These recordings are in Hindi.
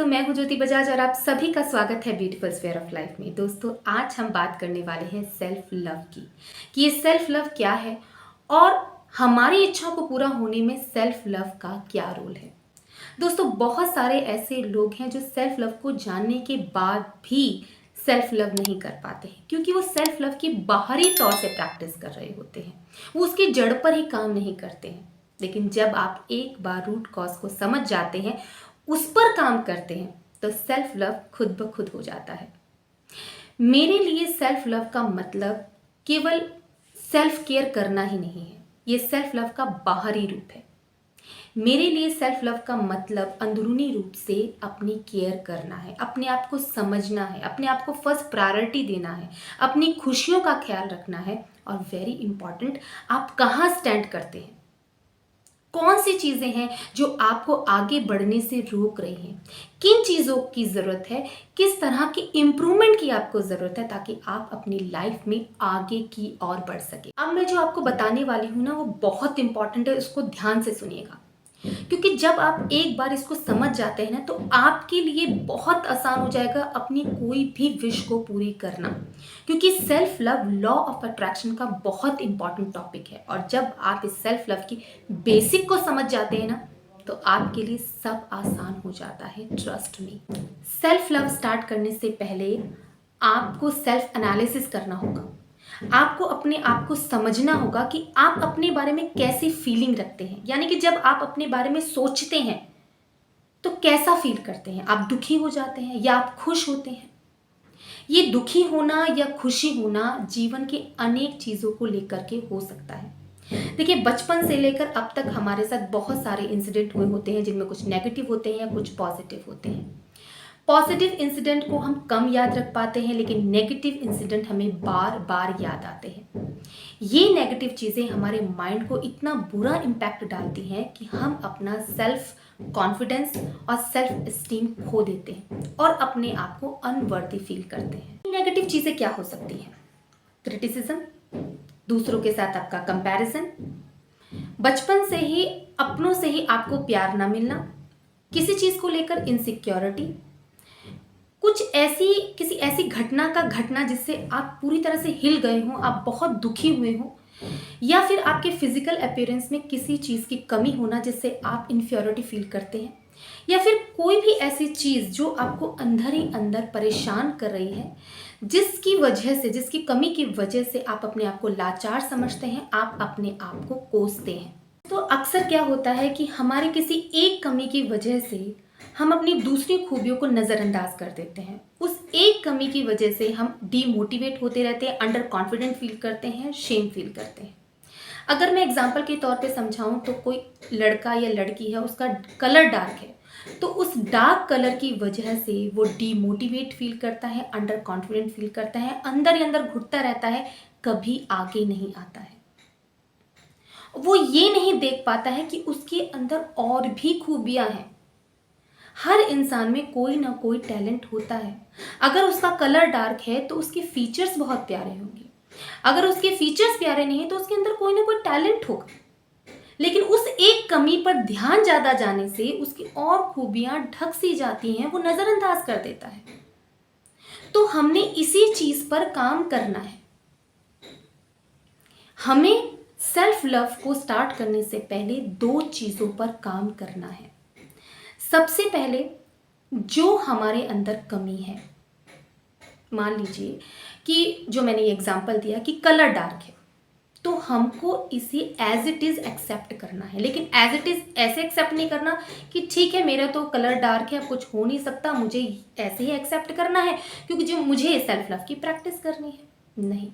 मैं हूं ज्योति बजाज और आप सभी का स्वागत है ब्यूटीफुल स्फीयर ऑफ लाइफ में। दोस्तों, आज हम बात करने वाले हैं सेल्फ लव की, कि ये सेल्फ लव क्या है और हमारी इच्छाओं को पूरा होने में सेल्फ लव का क्या रोल है। दोस्तों, बहुत सारे ऐसे लोग हैं जो सेल्फ लव को जानने के बाद भी सेल्फ लव नहीं कर पाते हैं, क्योंकि वो सेल्फ लव की बाहरी तौर से प्रैक्टिस कर रहे होते हैं, वो उसकी जड़ पर ही काम नहीं करते हैं। लेकिन जब आप एक बार रूट कॉज को समझ जाते हैं, उस पर काम करते हैं, तो सेल्फ लव खुद ब खुद हो जाता है। मेरे लिए सेल्फ लव का मतलब केवल सेल्फ केयर करना ही नहीं है, ये सेल्फ लव का बाहरी रूप है। मेरे लिए सेल्फ लव का मतलब अंदरूनी रूप से अपनी केयर करना है, अपने आप को समझना है, अपने आप को फर्स्ट प्रायोरिटी देना है, अपनी खुशियों का ख्याल रखना है और वेरी इंपॉर्टेंट, आप कहाँ स्टैंड करते हैं, कौन सी चीज़ें हैं जो आपको आगे बढ़ने से रोक रही हैं, किन चीज़ों की ज़रूरत है, किस तरह की इम्प्रूवमेंट की आपको ज़रूरत है, ताकि आप अपनी लाइफ में आगे की ओर बढ़ सके। अब मैं जो आपको बताने वाली हूँ ना, वो बहुत इंपॉर्टेंट है, उसको ध्यान से सुनिएगा, क्योंकि जब आप एक बार इसको समझ जाते हैं ना, तो आपके लिए बहुत आसान हो जाएगा अपनी कोई भी विश को पूरी करना, क्योंकि self love law of attraction का बहुत इंपॉर्टेंट टॉपिक है। और जब आप इस सेल्फ लव की बेसिक को समझ जाते हैं ना, तो आपके लिए सब आसान हो जाता है, trust me. Self love start करने से पहले आपको सेल्फ एनालिसिस करना होगा, आपको अपने आप को समझना होगा कि आप अपने बारे में कैसी फीलिंग रखते हैं, यानी कि जब आप अपने बारे में सोचते हैं तो कैसा फील करते हैं, आप दुखी हो जाते हैं या आप खुश होते हैं। ये दुखी होना या खुशी होना जीवन के अनेक चीज़ों को लेकर के हो सकता है। देखिए, बचपन से लेकर अब तक हमारे साथ बहुत सारे इंसिडेंट हुए होते हैं, जिनमें कुछ नेगेटिव होते हैं या कुछ पॉजिटिव होते हैं। पॉजिटिव इंसिडेंट को हम कम याद रख पाते हैं, लेकिन नेगेटिव इंसिडेंट हमें बार बार याद आते हैं। ये नेगेटिव चीज़ें हमारे माइंड को इतना बुरा इम्पैक्ट डालती हैं कि हम अपना सेल्फ कॉन्फिडेंस और सेल्फ एस्टीम खो देते हैं और अपने आप को अनवर्दी फील करते हैं। नेगेटिव चीज़ें क्या हो सकती हैं? क्रिटिसिज्म, दूसरों के साथ आपका कंपैरिजन, बचपन से ही अपनों से ही आपको प्यार ना मिलना, किसी चीज़ को लेकर इनसिक्योरिटी, किसी ऐसी घटना का घटना जिससे आप पूरी तरह से हिल गए हों, आप बहुत दुखी हुए हों, या फिर आपके फिजिकल अपीयरेंस में किसी चीज़ की कमी होना जिससे आप इन्फ्योरिटी फील करते हैं, या फिर कोई भी ऐसी चीज़ जो आपको अंदर ही अंदर परेशान कर रही है, जिसकी वजह से, जिसकी कमी की वजह से आप अपने आप को लाचार समझते हैं, आप अपने आप को कोसते हैं। तो अक्सर क्या होता है कि हमारी किसी एक कमी की वजह से हम अपनी दूसरी खूबियों को नज़रअंदाज कर देते हैं। उस एक कमी की वजह से हम डीमोटिवेट होते रहते हैं, अंडर कॉन्फिडेंट फील करते हैं, शेम फील करते हैं। अगर मैं एग्जांपल के तौर पे समझाऊं, तो कोई लड़का या लड़की है, उसका कलर डार्क है, तो उस डार्क कलर की वजह से वो डीमोटिवेट फील करता है, अंडर कॉन्फिडेंट फील करता है, अंदर ही अंदर घुटता रहता है, कभी आगे नहीं आता है। वो ये नहीं देख पाता है कि उसके अंदर और भी खूबियां हैं। हर इंसान में कोई ना कोई टैलेंट होता है। अगर उसका कलर डार्क है तो उसके फीचर्स बहुत प्यारे होंगे, अगर उसके फीचर्स प्यारे नहीं है तो उसके अंदर कोई ना कोई टैलेंट होगा। लेकिन उस एक कमी पर ध्यान ज़्यादा जाने से उसकी और खूबियां ढक सी जाती हैं, वो नज़रअंदाज कर देता है। तो हमने इसी चीज़ पर काम करना है। हमें सेल्फ लव को स्टार्ट करने से पहले दो चीज़ों पर काम करना है। सबसे पहले, जो हमारे अंदर कमी है, मान लीजिए कि जो मैंने ये एग्जांपल दिया कि कलर डार्क है, तो हमको इसे एज इट इज़ एक्सेप्ट करना है। लेकिन एज इट इज़ ऐसे एक्सेप्ट नहीं करना कि ठीक है, मेरा तो कलर डार्क है, अब कुछ हो नहीं सकता, मुझे ऐसे ही एक्सेप्ट करना है क्योंकि जो मुझे सेल्फ लव की प्रैक्टिस करनी है। नहीं,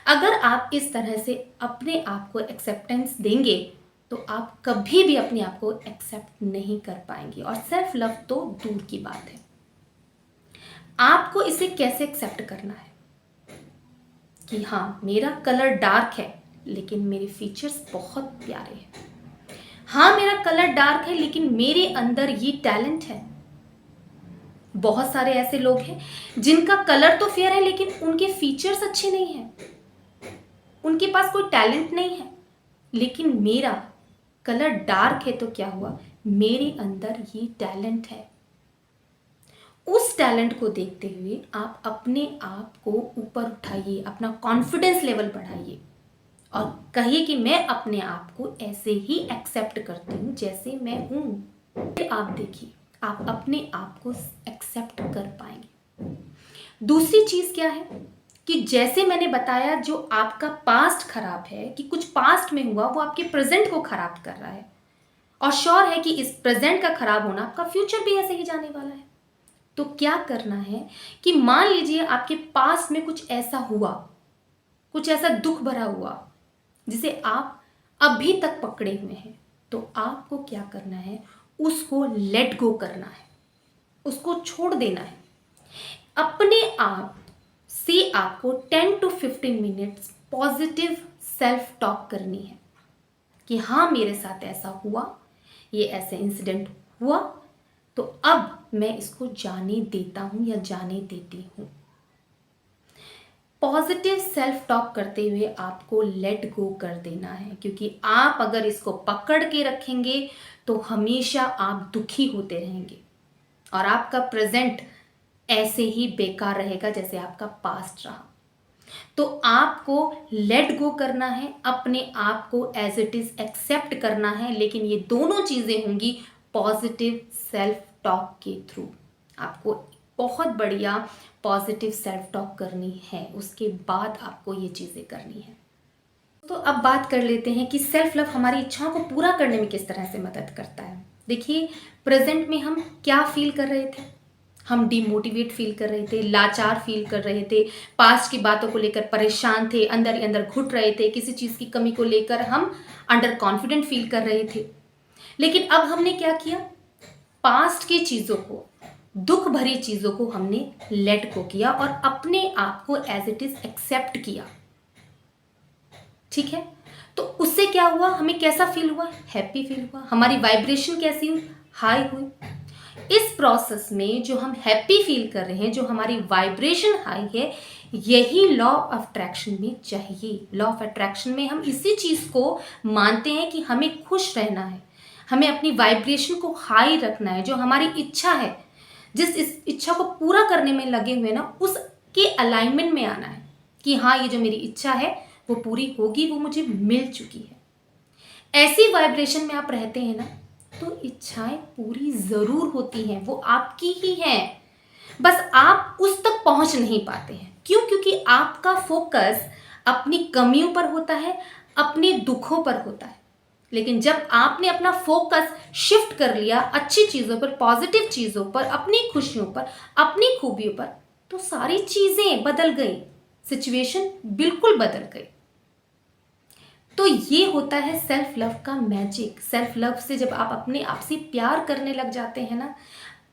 अगर आप इस तरह से अपने आप को एक्सेप्टेंस देंगे तो आप कभी भी अपने आप को एक्सेप्ट नहीं कर पाएंगे, और सेल्फ लव तो दूर की बात है। आपको इसे कैसे एक्सेप्ट करना है कि हाँ, मेरा कलर डार्क है लेकिन मेरे फीचर्स बहुत प्यारे हैं। हाँ, मेरा कलर डार्क है लेकिन मेरे अंदर ये टैलेंट है। बहुत सारे ऐसे लोग हैं जिनका कलर तो फेयर है लेकिन उनके फीचर्स अच्छे नहीं हैं, उनके पास कोई टैलेंट नहीं है। लेकिन मेरा कलर डार्क है तो क्या हुआ, मेरे अंदर ये टैलेंट है। उस टैलेंट को देखते हुए आप अपने आप को ऊपर उठाइए, अपना कॉन्फिडेंस लेवल बढ़ाइए और कहिए कि मैं अपने आप को ऐसे ही एक्सेप्ट करती हूँ जैसे मैं हूँ। फिर आप देखिए, आप अपने आप को एक्सेप्ट कर पाएंगे। दूसरी चीज़ क्या है कि जैसे मैंने बताया, जो आपका पास्ट खराब है, कि कुछ पास्ट में हुआ वो आपके प्रेजेंट को खराब कर रहा है, और श्योर है कि इस प्रेजेंट का खराब होना आपका फ्यूचर भी ऐसे ही जाने वाला है। तो क्या करना है कि मान लीजिए आपके पास में कुछ ऐसा हुआ, कुछ ऐसा दुख भरा हुआ जिसे आप अभी तक पकड़े हुए हैं, तो आपको क्या करना है, उसको लेट गो करना है, उसको छोड़ देना है। अपने आप से आपको 10 to 15 minutes positive self talk करनी है कि हाँ, मेरे साथ ऐसा हुआ, ये ऐसे इंसिडेंट हुआ, तो अब मैं इसको जाने देता हूं या जाने देती हूं। पॉजिटिव सेल्फ टॉक करते हुए आपको लेट गो कर देना है, क्योंकि आप अगर इसको पकड़ के रखेंगे तो हमेशा आप दुखी होते रहेंगे और आपका प्रेजेंट ऐसे ही बेकार रहेगा जैसे आपका पास्ट रहा। तो आपको लेट गो करना है, अपने आप को एज इट इज एक्सेप्ट करना है, लेकिन ये दोनों चीजें होंगी पॉजिटिव सेल्फ टॉक के थ्रू। आपको बहुत बढ़िया पॉजिटिव सेल्फ टॉक करनी है, उसके बाद आपको ये चीजें करनी है। तो अब बात कर लेते हैं कि सेल्फ लव हमारी इच्छाओं को पूरा करने में किस तरह से मदद करता है। देखिए, प्रेजेंट में हम क्या फील कर रहे थे, हम डिमोटिवेट फील कर रहे थे, लाचार फील कर रहे थे, पास्ट की बातों को लेकर परेशान थे, अंदर ही अंदर घुट रहे थे, किसी चीज़ की कमी को लेकर हम अंडर कॉन्फिडेंट फील कर रहे थे। लेकिन अब हमने क्या किया, पास्ट की चीज़ों को, दुख भरी चीज़ों को हमने लेट गो किया और अपने आप को एज इट इज एक्सेप्ट किया। ठीक है, तो उससे क्या हुआ, हमें कैसा फील हुआ, हैप्पी फील हुआ, हमारी वाइब्रेशन कैसी हुई, हाई हुई। इस प्रोसेस में जो हम हैप्पी फील कर रहे हैं, जो हमारी वाइब्रेशन हाई है, यही लॉ ऑफ अट्रैक्शन में चाहिए। लॉ ऑफ अट्रैक्शन में हम इसी चीज़ को मानते हैं कि हमें खुश रहना है, हमें अपनी वाइब्रेशन को हाई रखना है, जो हमारी इच्छा है, जिस इस इच्छा को पूरा करने में लगे हुए ना, उसके अलाइनमेंट में आना है कि हाँ, ये जो मेरी इच्छा है वो पूरी होगी, वो मुझे मिल चुकी है। ऐसी वाइब्रेशन में आप रहते हैं ना, तो इच्छाएं पूरी जरूर होती हैं, वो आपकी ही हैं, बस आप उस तक पहुंच नहीं पाते हैं। क्यों? क्योंकि आपका फोकस अपनी कमियों पर होता है, अपने दुखों पर होता है। लेकिन जब आपने अपना फोकस शिफ्ट कर लिया अच्छी चीजों पर, पॉजिटिव चीजों पर, अपनी खुशियों पर, अपनी खूबियों पर, तो सारी चीजें बदल गई, सिचुएशन बिल्कुल बदल गई। तो ये होता है सेल्फ लव का मैजिक। सेल्फ लव से जब आप अपने आप से प्यार करने लग जाते हैं ना,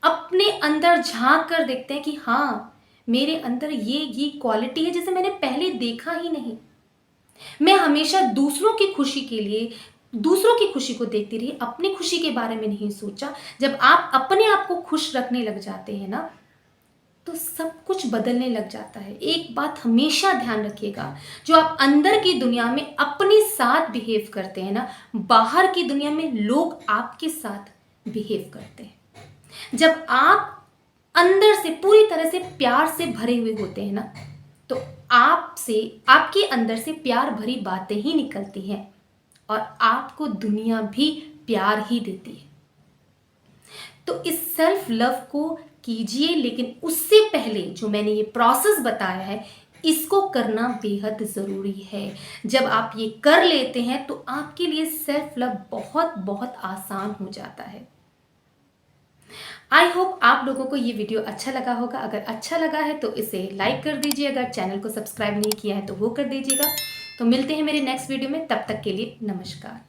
अपने अंदर झांक कर देखते हैं कि हाँ, मेरे अंदर ये क्वालिटी है जिसे मैंने पहले देखा ही नहीं। मैं हमेशा दूसरों की खुशी के लिए, दूसरों की खुशी को देखती रही, अपनी खुशी के बारे में नहीं सोचा। जब आप अपने आप को खुश रखने लग जाते हैं ना, तो सब कुछ बदलने लग जाता है। एक बात हमेशा ध्यान रखिएगा, जो आप अंदर की दुनिया में अपने साथ बिहेव करते हैं ना, बाहर की दुनिया में लोग आपके साथ बिहेव करते हैं। जब आप अंदर से पूरी तरह से प्यार से भरे हुए होते हैं ना, तो आपसे, आपके अंदर से प्यार भरी बातें ही निकलती हैं और आपको दुनिया भी प्यार ही देती है। तो इस सेल्फ लव को कीजिए, लेकिन उससे पहले जो मैंने ये प्रोसेस बताया है, इसको करना बेहद ज़रूरी है। जब आप ये कर लेते हैं तो आपके लिए सेल्फ लव बहुत बहुत आसान हो जाता है। आई होप आप लोगों को ये वीडियो अच्छा लगा होगा। अगर अच्छा लगा है तो इसे लाइक कर दीजिए, अगर चैनल को सब्सक्राइब नहीं किया है तो वो कर दीजिएगा। तो मिलते हैं मेरे नेक्स्ट वीडियो में, तब तक के लिए नमस्कार।